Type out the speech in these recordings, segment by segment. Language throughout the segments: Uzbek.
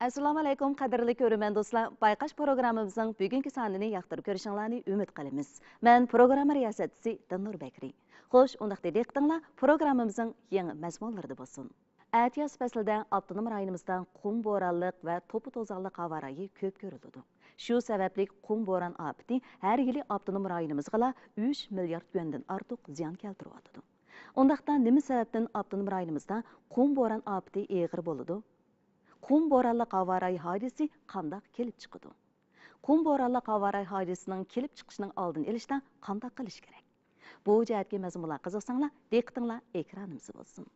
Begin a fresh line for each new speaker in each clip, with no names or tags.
Assalomu alaykum qadrli ko'ruvchi do'stlar. Bayqash programmamizning bugungi sonini yoqtirib ko'rishinglarni umid qilamiz. Men programma riyosatchisi Dilnur Bakri. Xo'sh, undaqda diqqatinglar programmamizning yangi mazmunlarida bo'lsin. Atiyaz faslida avtonom rayonimizda qum bo'ronliq va to'pi to'zonliq havo rayi ko'p ko'riladi. Shu sababli qum bo'ron ofati har yili avtonom rayonimizga 3 milliard yuandan ortiq ziyon keltiryapti. Undaqda nima sababdan avtonom rayonimizda qum bo'ron ofati og'ir bo'ladi? Qum bo'ronliq havo rayi hodisi qanday kelib chiqadi? Qum bo'ronliq havo rayi hodisining kelib chiqishining oldini olishda qanday qilish kerak? Bu jihatga mazmunlar qiziqsanglar, diqqatinglar ekranimizda bo'lsin.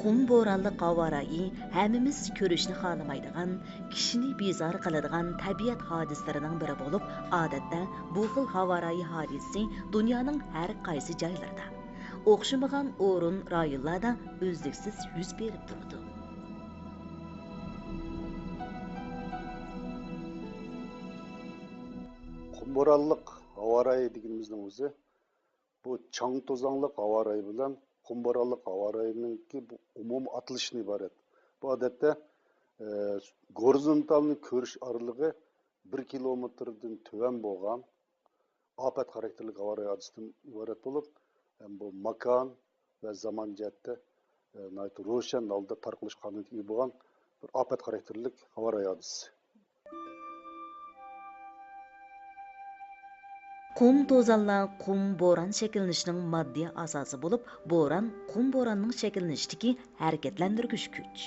Qum bo'ronliq havo rayi hammamiz ko'rishni xohlamaydigan, kishini bezor qiladigan tabiat hodisalarining biri bo'lib, odatda bu xil havo rayi hodisi dunyoning har qaysi joylarida, o'xshamagan o'rin rayonlarda uzluksiz yuz berib turadi.
Qum bo'ronliq havo rayi deganimizning o'zi bu chang to'zonliq havo rayi bilan qum bo'ronliq havo rayininki bu umum atilishdan iborat. Bu odatda gorizontalni ko'rish oralig'i 1 kilometrdan tuvan bo'lgan ofat xarakterli havo rayi hodisidan iborat bo'lib, bu makon va zamon jihatda ro'shan holda tarqalish qonuniga ega bo'lgan bir ofat xarakterli havo rayi hodisi.
Qum to'zonlar qum bo'ron shakllanishning moddiy asosi bo'lib, bo'ron qum bo'ronning shakllanishidagi harakatlantirgich kuch.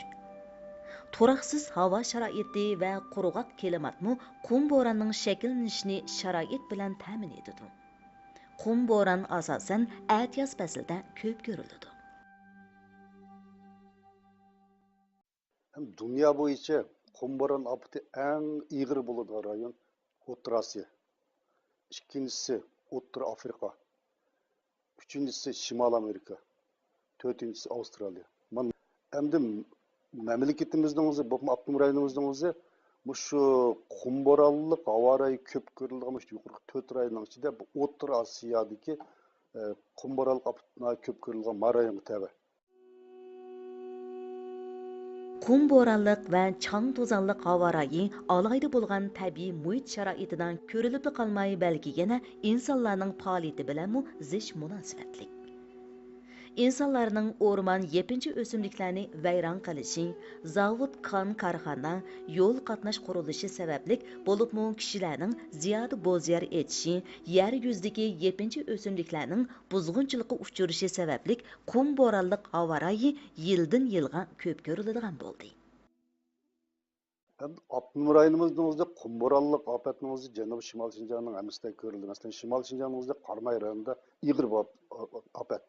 Turaqsiz havo sharoiti va quruq klimatmi qum bo'ronning shakllanishini sharoit bilan ta'min etadi. Qum bo'ron asosan atiyaz faslida ko'p ko'riladi.
Dünya bo'yicha qum bo'ron ofati eng ig'ir bo'ladigan rayon O'rta Osiyo. İkincisi O'rta Afrika. Üçüncüsü Şimal Amerika. Dördüncüsü Avustralya. Endi memleketimizдің o'zi, bu avtonom rayonimizning o'zi shu qum bo'ronliq havo rayi ko'p ko'rilgan yuqorqi 4 rayonning ichida bu O'rta Osiyodagi qum bo'ronliq ofati ko'p ko'rilgan rayonga tabi.
Qum bo'ronliq va chang to'zonliq havo rayi alohida bo'lgan tabiiy muhit sharoitidan ko'rilib qolmay, balki yana insonlarning faoliyati bilan zich munosabatli. İnsanlarning o'rmon yepinchi o'simliklarni vayron qilishi, zavod, kon, korxona, yo'l qatnash qurilishi sababli bo'libmi kishilarning ziyoda bo'ziyar etishi, yer yuzidagi yepinchi o'simliklarning buzg'unchiliqqa uchrashi sababli qum bo'ronliq havo rayi yildan yilga ko'p ko'riladigan bo'ldi.
Avtonom rayonimizning o'zida qum bo'ronliq ofatning o'zi Janubiy Shimol Shinjongning hammasida ko'rildi. Masalan, Shimol Shinjongning o'zida Qarmay rayonida ig'ir ofat.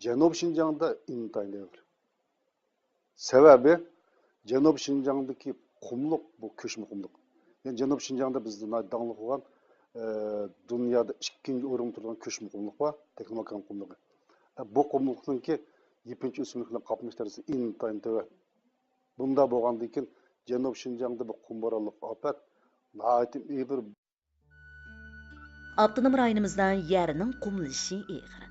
Janubiy Shinjongda intayin ig'ir. Sababi Janubiy Shinjongdagi qumliq bu ko'chma qumliq. Yani Janubiy Shinjongda bizning dangli bo'lgan dunyoda ikkinchi o'rinda turgan ko'chma qumliq bor, texnomakan qumliqi. Bu qumliqningki yepinchi o'simliklar qaplash darajasi intayin tova. Bunda bo'lgandan keyin Janubiy Shinjongda bu qum bo'ronliq ofat nihoyatda ig'ir.
Avtonom rayonimizda yerning qumlanishi ig'ir.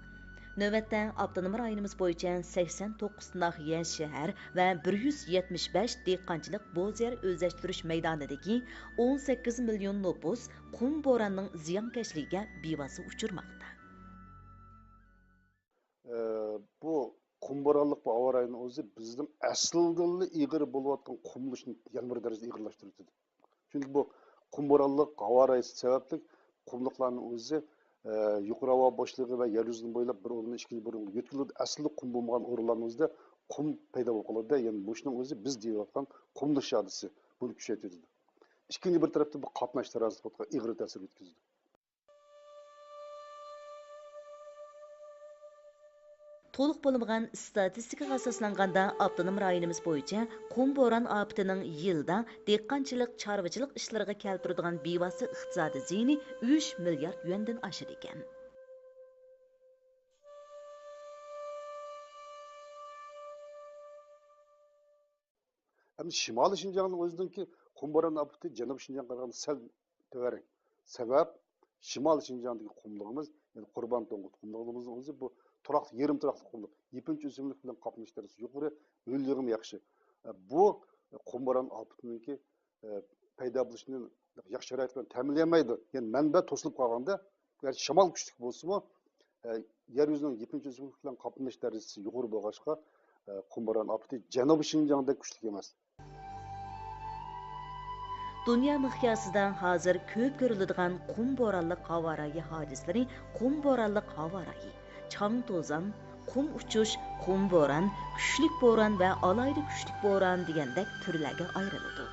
Növbətdə avtonom rayonimiz bo'yicha 89 nahiye shahar va 175 dehqonchilik bo'zyer o'zlashtirish maydonidagi 18 million nüfus qum bo'ronning ziyonkashligiga bevosita uchirmoqda.
Bu qum bo'ronliq havo rayining o'zi bizning asldan ig'ir bo'layotgan qumlashni yana bir darajada ig'irlashtiradi. Chunki bu qum bo'ronliq havo rayi sababli qumliqlarning o'zi yuqori havo boshlig'i va yer yuzining bo'ylab bir o'rindan ikkinchi bir o'ringa yetkaziladi. Asli qum bo'lmagan o'rinlarimizda qum paydo bo'lib qoladi. Ya'ni buning o'zi biz deyotgan qumlish hodisi buni kuchaytiradi. Ikkinchi bir tarafdan bu qatnash transportga ig'ir ta'sir yetkazadi.
To'liq bo'lmagan statistikaga asoslanganda avtonom rayonimiz bo'yicha qum bo'ron ofatining yilda dehqonchilik, chorvachilik ishlariga keltiradigan bevosita iqtisodiy ziyoni 3 milliard yuandan oshar ekan.
Hem Şimali Şinjan'ın özündeki qum bo'ron ofati Janubiy Şinjan'a qaraganda sal töverik. Sebep Şimal Şinjan'daki qumluğumuz, yani Qurban To'ng'ut qumluğumuzun o'zi bu turaqli, yerim turaqli qumluq. Yepinchi o'simlik bilan qoplanish darajasi yuqori, o'llig'im yaxshi. Bu qum bo'ron ofatiniki paydo bo'lishini yaxshi sharoit bilan ta'minlamaydi. Yani manba to'silib qolganda, garchi shamol kuchli bo'lsa-mu, yer yuzining yepinchi o'simlik bilan qoplanish darajasi yuqori bo'lg'achqa, qum bo'ron ofati Janubiy Şinjan'da kuchli emas.
Dünya miqyasida hozir ko'p ko'riladigan qum bo'ronliq havo rayi hodislari qum bo'ronliq havo rayi, chang to'zon, qum uchish, qum bo'ron, kuchlik bo'ron va alayli kuchlik bo'ron degandek turlarga ayriladi.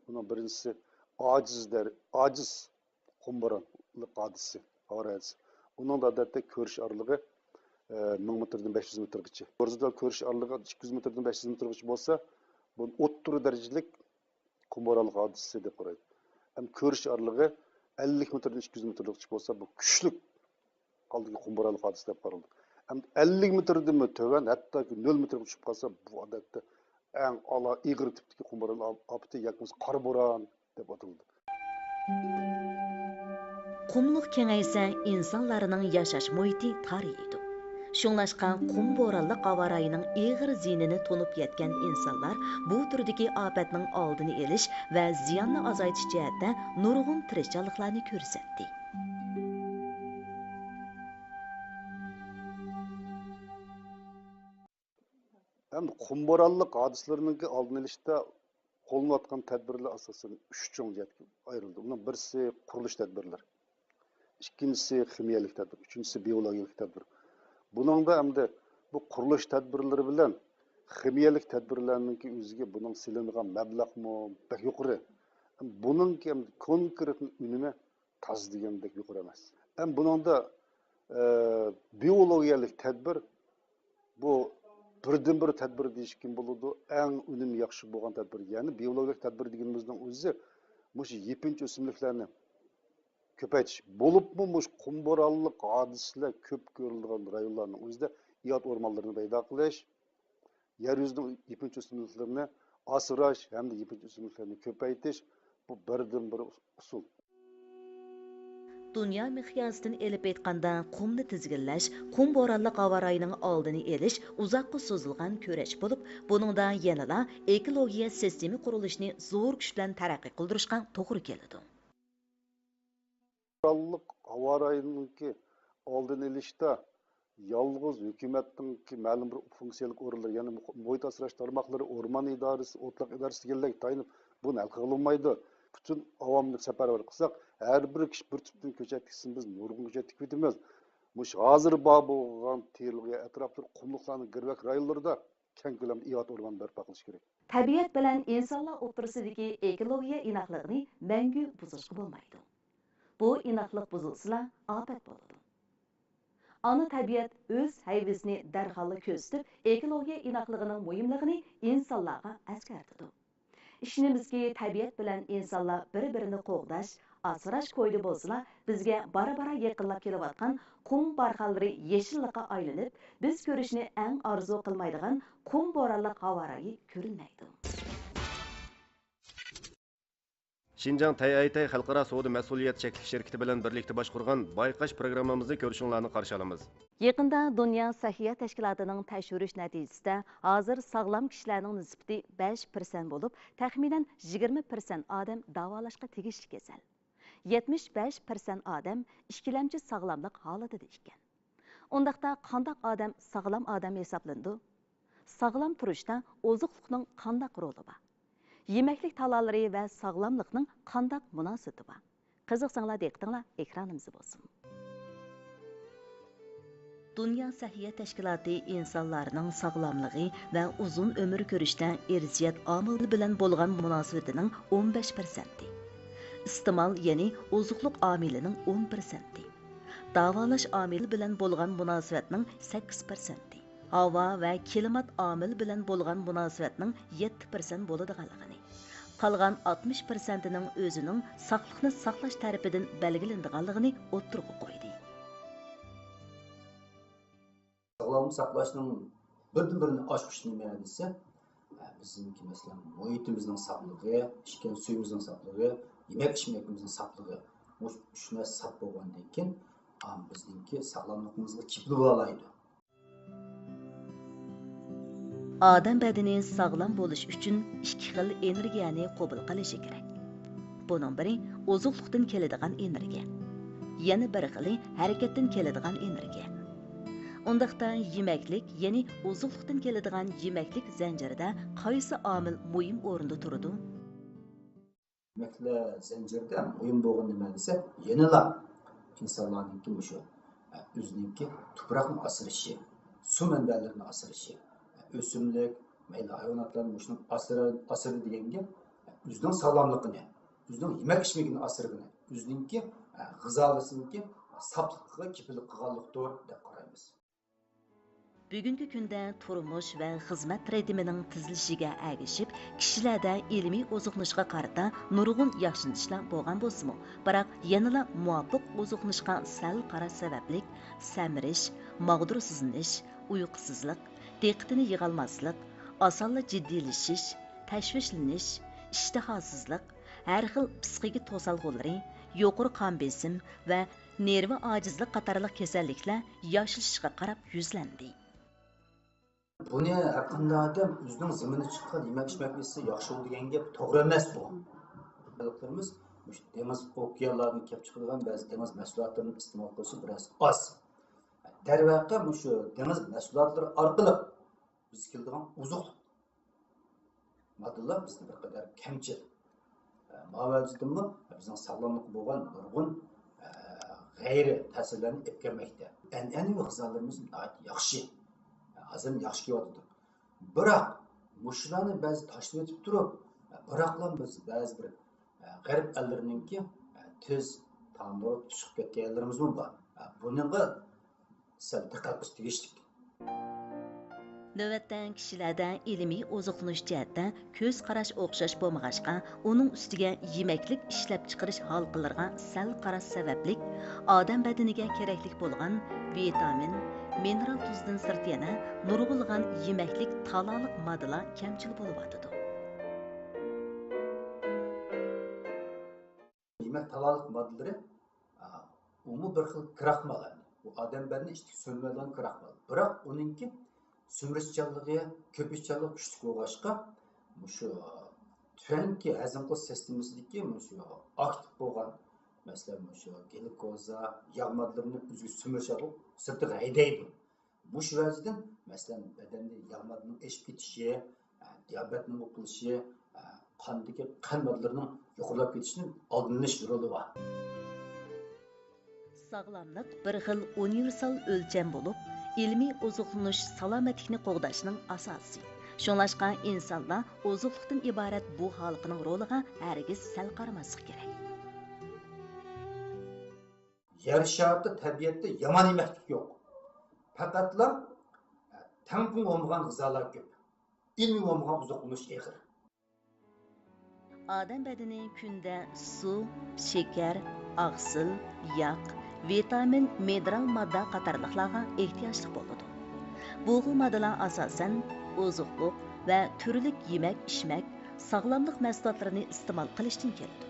Bunun birincisi aciz qum bo'ronliq hodisi, havo rayisi. Bunun da odatda ko'rish oralig'i 1000 metrdan 500 metrgacha. O'rtada ko'rish oralig'i 200 metrdan 500 metrgacha bo'lsa, bu o'ttir darajalik qum bo'ronliq hodisi deb qaraydi. Ham ko'rish oralig'i 50 metrdan 200 metrgacha bo'lsa, bu kuchli qaldagi qum bo'ronliq hodisi deb qaraladi. Ham 50 metrdan tövan, hattoki 0 metrga tushib qolsa, bu odatda eng ala ig'ir tipdagi qum bo'ron ofati yoki qor bo'ron deb ataladi.
Qumluq kengaysa, insonlarning yashash muhiti tariydi. Şunlaşqa qum bo'ronliq havo rayining ig'ir zinini to'nib yetgan insonlar bu turdagi ofatning oldini olish va ziyonni azaytish jihatda nurg'un tirishchiliklarni ko'rsatdi.
Hem qum bo'ronliq hodislarining oldini olishda qo'llanayotgan tadbirlar asosan 3 cho'ng jihatga ayrildi. Bundan birisi qurilish tadbirlari, ikkinchisi ximiyalik tadbir, uchinchisi biologik tadbir. Buningda hamda bu qurilish tadbirlari bilan ximiyalik tadbirlarning o'ziga buning silingan mablag'mi pek yuqori. Buning ham konkret unumi taz degandek yuqori emas. Ham buningda biologiyalik tadbir bu birdan bir tadbir deyishkin bo'ladi. Eng unumi yaxshi bo'lgan tadbir. Ya'ni biologik tadbir deganimizning o'zi mush yepinchi o'simliklarni ko'paytirish bo'libmi, mush qum bo'ronliq hodisalar ko'p ko'rilgan rayonlarning o'zida iyot o'rmonlarini paydo qilish, yer yuzining yepinchi o'simliklarini asrash hamda yepinchi o'simliklarni ko'paytirish bu birdan bir usul.
Dünya miqyasidan elib aytganda qumni tizginlash, qum bo'ronliq havo rayining oldini olish uzoqqa so'zilgan kurash bo'lib, buningda yanada ekologiya sistemi qurilishini zo'r kuch bilan taraqqiy qildirishga to'g'ri keladi.
Bo'ronliq havo rayininki oldini olishda yolg'iz hukumatning ma'lum bir funksiyalik o'rinlar, ya'ni muhit asrash tarmoqlari, o'rmon idorasi, o'tloq idorasi deganlar tayinib buni hal qilinmaydi. Bütün avamni safarbar qilsak, har bir kishi bir tupdan ko'chat tiksin, biz nurg'un ko'chat tikib ketamiz. Mush hozir bor bo'lgan terilgan atroflar qumliqlarning girvak rayonlarida keng ko'lamda iyot o'rmon barpo qilish kerak.
Tabiat bilan insonlar o'rtasidagi ekologiya inoqligini mangu buzishga bo'lmaydi. Bu inoqlik buzilsa, ofat bo'ladi. Ana tabiat o'z hayvasini darhol ko'rsatib, ekologiya inoqligining muhimligini insonlarga eskartadi. İşinimizki tabiat bilan insonlar bir-birini qo'g'dash, asrash ko'ydi bo'lsa, bizga bara-bara yaqinlab kelayotgan qum barxanlari yeshillikqa aylanib, biz ko'rishni eng orzu qilmaydigan qum bo'ronliq havo rayi ko'rinmaydi.
Şinjan TAYTAY Xalqaro savdo mas'uliyat cheklik shirkati bilan birlikda boshqargan bayqash programmamizni ko'rishinglarni qarshi olamiz.
Yaqinda Dünya Səhiyyə Təşkilatının təşhiriş nəticəsində hazır sağlam kişilərin nisbati 5% bo'lib, təxminən 20% odam davolashqa tegishli kasal. 75% odam ikkilamchi sog'lomlik holatida ekan. Undaqda qandaq odam sog'lom odam hisoblandi? Sog'lom turishda oziqlikning qandaq roli bor? Yeməklik talalları və sağlamlıqның qandaq münasibəti var? Qiziqsanglar diqqətinglər ekranımız bo'lsin. Dünya Səhiyyə Təşkilatı insanlarning sağlamlığı və uzun ömür ko'rishda erziyat omili bilan bo'lgan munosabatining 15%, iste'mol ya'ni oziqlik omilining 10%, davolash omili bilan bo'lgan munosabatning 8%, havo va klimat omili bilan bo'lgan munosabatning 7% bo'ladiganligini, qolgan 60%ning o'zining saqliqni saqlash tarafidan belgilanadiganligini o'ttirib qo'ydi.
saqlashning birdan-birini oshqışı nima desa, bizningki masalan muhitimizning saqligi, ichgan suyimizning saqligi, yemek-ichmakimizning saqligi. Bu uch narsa saq bo'lgandan keyin bizningki sog'lomligimizga kipli bo'laydi.
Odam badani sog'lom bo'lish uchun ikki xil energiyani qabul qilishi kerak. Buning biri oziqlikdan keladigan energiya. Yana bir xili harakatdan keladigan energiya. Undaqda yemaklik, ya'ni oziqlikdan keladigan yemaklik zanjirida qaysi omil muhim o'rinda turadi?
Yemekler zanjirida muhim bo'lgan nima desa, yanala insonlarningki shu o'zininki tuproqni asrashi, suv manbalarini asrashi, o'simlik, mayli hayvonotlarning shuning asri deganga o'zining sog'lomligini, o'zining yemak-ichmakini asrigini, o'zininki g'izolasiniki saqliqqa kipilik qilganlikdir deb qaraymiz.
Bugungi kunda turmush va xizmat ritmining tizlishiga ergishib, kishilarda ilmiy oziqlanishga qarata nurg'un yaxshilanishlar bo'lgan bo'lsa-mu, biroq yanada muvofiq oziqlanishga sal qarash sababli samirish, mag'dursizlanish, uyqusizlik, diqqatini yig'olmaslik, osonla jiddiylashish, tashvishlanish, ishtihosizlik, har xil psixik to'salg'ulari, yuqori qon besim va nervi ojizlik qatorliq kasalliklar yoshilishga qarab yuzlandi.
Buni haqqında adam o'zining zimini chiqqan yemak-ichmak yesa yaxshi bo'l degan gap to'g'ri emas bu. Xalqlarimiz dengiz okeanlardan kelib chiqadigan ba'zi dengiz mahsulotlarini iste'mol qilishi biroz oz. Darvaqa shu dengiz mahsulotlari orqali biz keladigan uzuq moddalar bizni bir qadar kamchil. Mavjudmi bizning sog'lomlik bo'lgan nurg'un g'ayri ta'sirlarni etganmoqda. An'anaviy g'izolarimiz yaxshi. Azim yaxshi kelyapti. Biroq mushlarni ba'zi tashlab o'tib turib, biroqlar biz ba'zi bir g'arb ellarininki tez ta'minot tushib ketganlarimiz bor. Buningga sal diqqat qilish tegishli.
Navbatdan kishilarda ilmiy oziqlanish jihatda ko'z qarash o'xshash bo'lmag'achqa, uning ustiga yemaklik ishlab chiqarish halqalariga sal qarash sababli odam badaniga kerakli bo'lgan vitamin, mineral tuzdan sirt yana nurg'ulg'an yemaklik taloliq moddalar kamchil bo'lib o'tadi.
Yemak taloliq moddalari umumiy bir xil kraxmalar. Bu odam badani ichki so'nmadan kraxmal. Biroq uningki sömürüsçiliği, köpüşçilik güçlük olğaçqa, şu tüfenki hazm qilish sistemasidagi şu aktiv bo'lgan, masalan, şu glikoza, yağ moddalarini o'ziga sömürüsçilik sirtiga haydaydi. Bu shu vaziyatdan, masalan, badanda yağ moddalarining eshib ketishi, diabetning o'qilishi, qandagi qon moddalarining yuqorilab ketishining oldinlanish roli bor.
Sog'lomlik bir xil universal o'lcham bo'lib, ilmiy oziqlanish salomatlikni qo'g'dashning asosi. Shunlashqa insonlar oziqlikdan iborat bu xalqning roliga hargiz sal qaramaslik kerak.
Yer sharida tabiatda yomon yemaklik yo'q. Faqatla tampon olmagan g'izolar ko'p. Ilmiy olmagan oziqlanish eg'ir.
Odam badani kunda suv, shakar, oqsil, yog', vitamin, mineral modda qatorliqlarga ehtiyojli bo'ladi. Bu xil moddalar asosan oziqlik va turli yemak-ichmak, sog'lomlik mahsulotlarini iste'mol qilishdan keladi.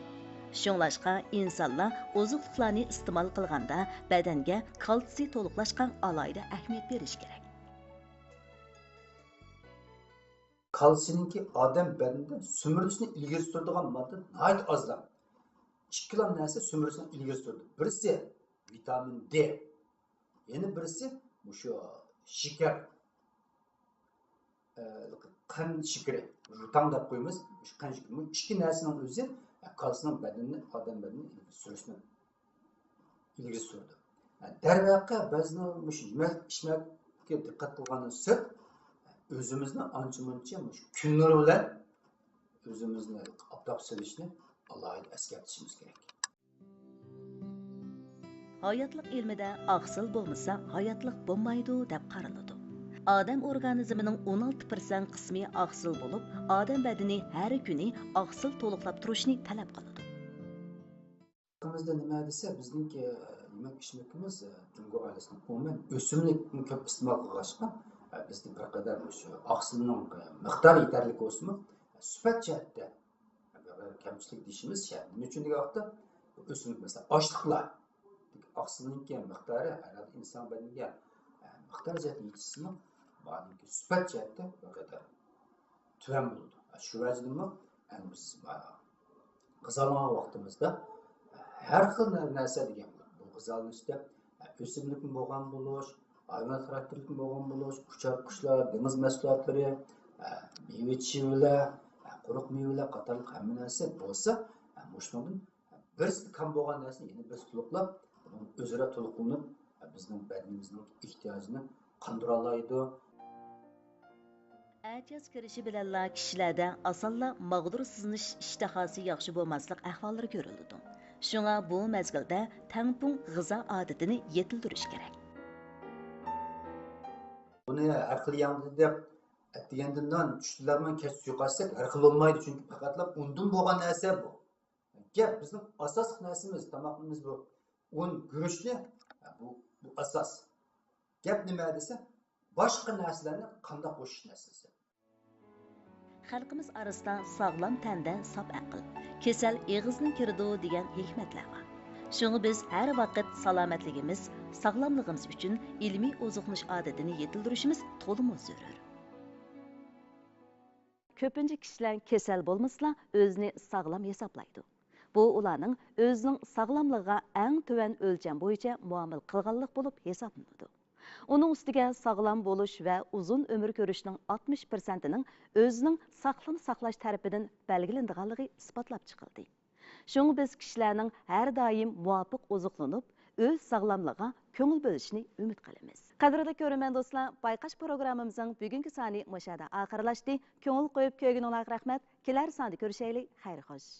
Shunlashqa insonlar oziqliklarni iste'mol qilganda badanga kalsiy to'liqlashgan alohida ahamiyat berish kerak.
Kalsiyninki odam badanida sömürüsini ilgari suradigan modda nihoyat ozlar. Ikki narsa sömürüsini ilgari suradi. Birisi vitamin D. Yana birisi şu şeker. Qan shakari. Rutam deb qo'yamiz. Shu qan shakari. Bu ikki narsaning o'zi kalsiyning badanni, odam badanini ilgari surishni ilgari suradi. Darvaqa bizni shu yemak-ichmakka diqqat qilganimiz sirt o'zimizni ancha-muncha shu kun nuri bilan o'zimizni obdab silishni alohida eslatishimiz kerak.
Hayotlik ilmida oqsil bo'lmasa hayotlik bo'lmaydi deb qaraladi. Odam organizmining 16% qismi oqsil bo'lib, odam badani har kuni oqsil to'liqlab turishni talab qiladi.
Bizda nima desa, bizningki yemek içmekimiz Cumhur ailesinin umumen ösümlükni köp iste'mol qilg'achqa bizda bir qadar shu oqsilning miqdori yetarli bo'lsa-mu, sifat jihatda kamchilik deyishimiz shart. Nima uchun degan vaqtda o'simlik masalan ochliqlar oqsilning miqdori har inson badaniga miqdor jihatda yetishsin, balki sifat jihatda bir qadar tuvan bo'ladi. Shu vajdan biz g'izalagan vaqtimizda har xil narsa degan bu g'izalishda o'simlik bo'lgan bo'lish, hayvonot xarakterlik bo'lgan bo'lish, uchar qushlar, dengiz mahsulotlari, meva-chevalar, quruq mevalar qatorli hamma narsa bo'lsa, mushundan birisi kam bo'lgan narsa yana birisi to'liqlab, o'zaro to'liqlanib bizning badanimizning ehtiyojini qondira oladi.
Әчәс кіріші біләлі кішілерді асанла мағдыр сызыныш іштахасы яқшы болмаслық әхваллары көрілді. Шуңа бұл мәзгілді тәңпұң ғыза адетini етілдіріш керек.
Bunu her xil yandı deb etdiğinden düştülerden keç suyu her xil olmaydı çünkü faqatla undan bo'lgan narsa bu. Gap bizning asosiy narsamiz, tamoqimiz bu. Un guruchli bu asos. Gap nima desa, boshqa narsalarni qanday qo'shish narsasi.
Xalqimiz arasida sog'lom tanda sop aql, kasal eg'izning kirdi degan hikmatlar bor. Şunu biz her vaqt salomatligimiz, sog'lomligimiz uchun ilmiy oziqlanish odatini yetildirishimiz to'liq zarur. Ko'pincha kishilar kasal bo'lmasa, o'zini sog'lom hisoblaydi. Bu ularning o'zining sog'lomligiga eng tuvan o'lcham bo'yicha muomala qilganlik bo'lib hisoblanadi. Onun ustiga sog'lom bo'lish va uzun umr ko'rishning 60%ning o'zining saqlam saqlash tarafidan belgilanganligi isbotlab chiqildi. Şunu biz kişilerinin her daim muvafiq oziqlanıp, öz sağlamlığa köngül bölüşünü ümit qilamiz. Qadrli ko'rman do'stlar, bayqash programmamizning bugungi soni mushada oxirlashdi. Köngül qo'yib ko'rganingizga rahmat. Kelar sonda ko'rishaylik. Xayr xo'sh.